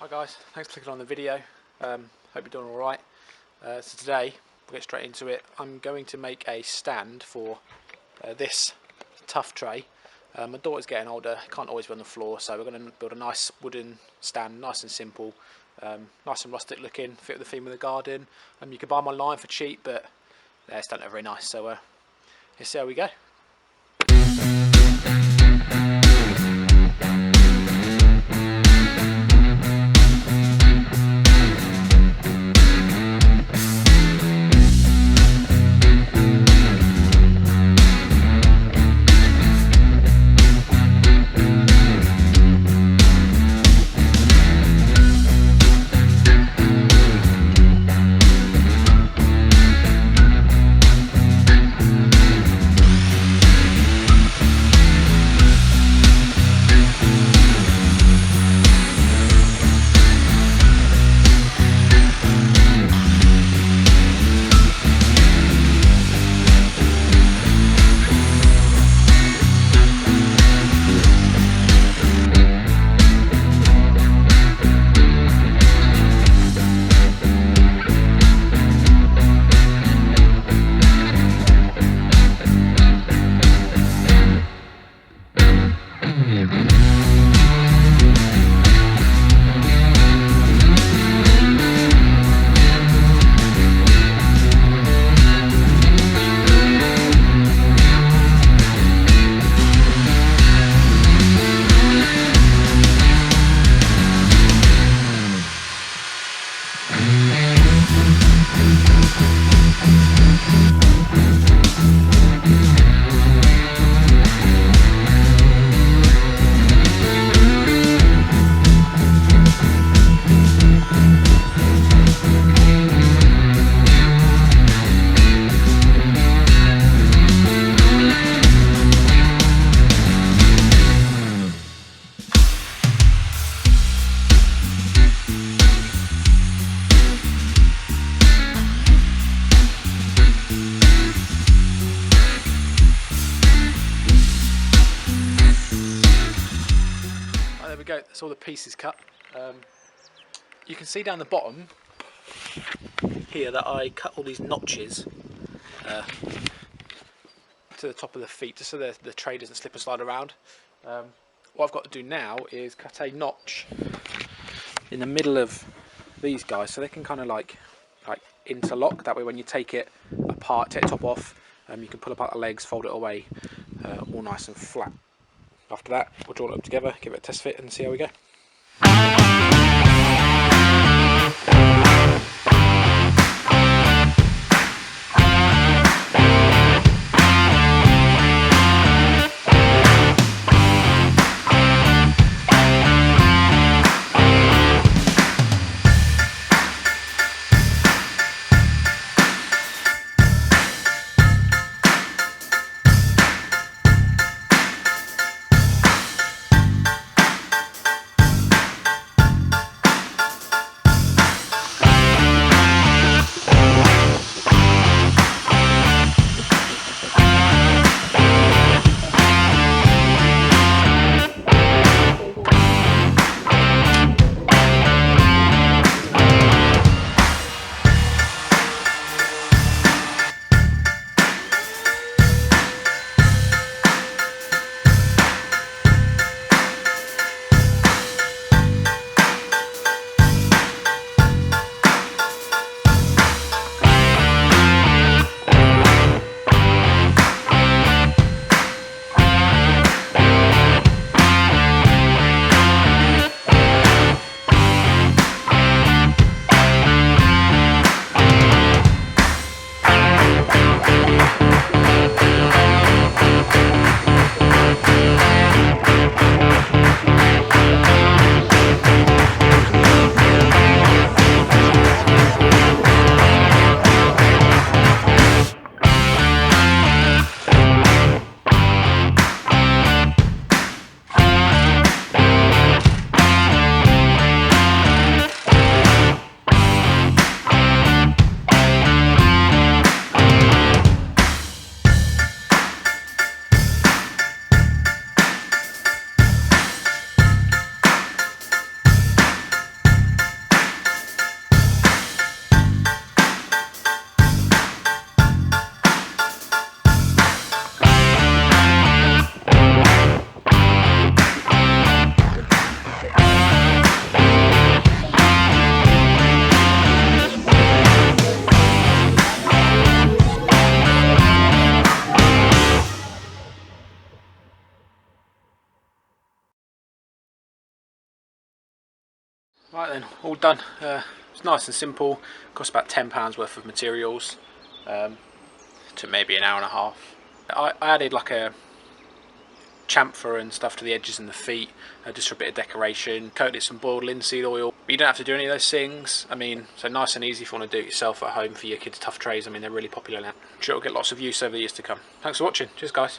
Hi guys, thanks for clicking on the video. Hope you're doing alright. So today, we'll get straight into it. I'm going to make a stand for this Tuff tray. My daughter's getting older, can't always be on the floor, so we're going to build a nice wooden stand, nice and simple, nice and rustic looking, fit with the theme of the garden. You can buy them online for cheap, but they don't look very nice, so let's see how we go. There we go, that's all the pieces cut. You can see down the bottom here that I cut all these notches to the top of the feet, just so the tray doesn't slip and slide around. What I've got to do now is cut a notch in the middle of these guys so they can kind of like interlock. That way when you take it apart, take the top off, you can pull apart the legs, fold it away, all nice and flat. After that, we'll draw it up together, give it a test fit and see how we go. Right then, all done. It's nice and simple. Cost about £10 worth of materials. Took maybe an hour and a half. I added like a chamfer and stuff to the edges and the feet, just for a bit of decoration. Coated it some boiled linseed oil. But you don't have to do any of those things. I mean, so nice and easy if you want to do it yourself at home for your kids' Tuff trays. I mean, they're really popular now. I'm sure it'll get lots of use over the years to come. Thanks for watching. Cheers, guys.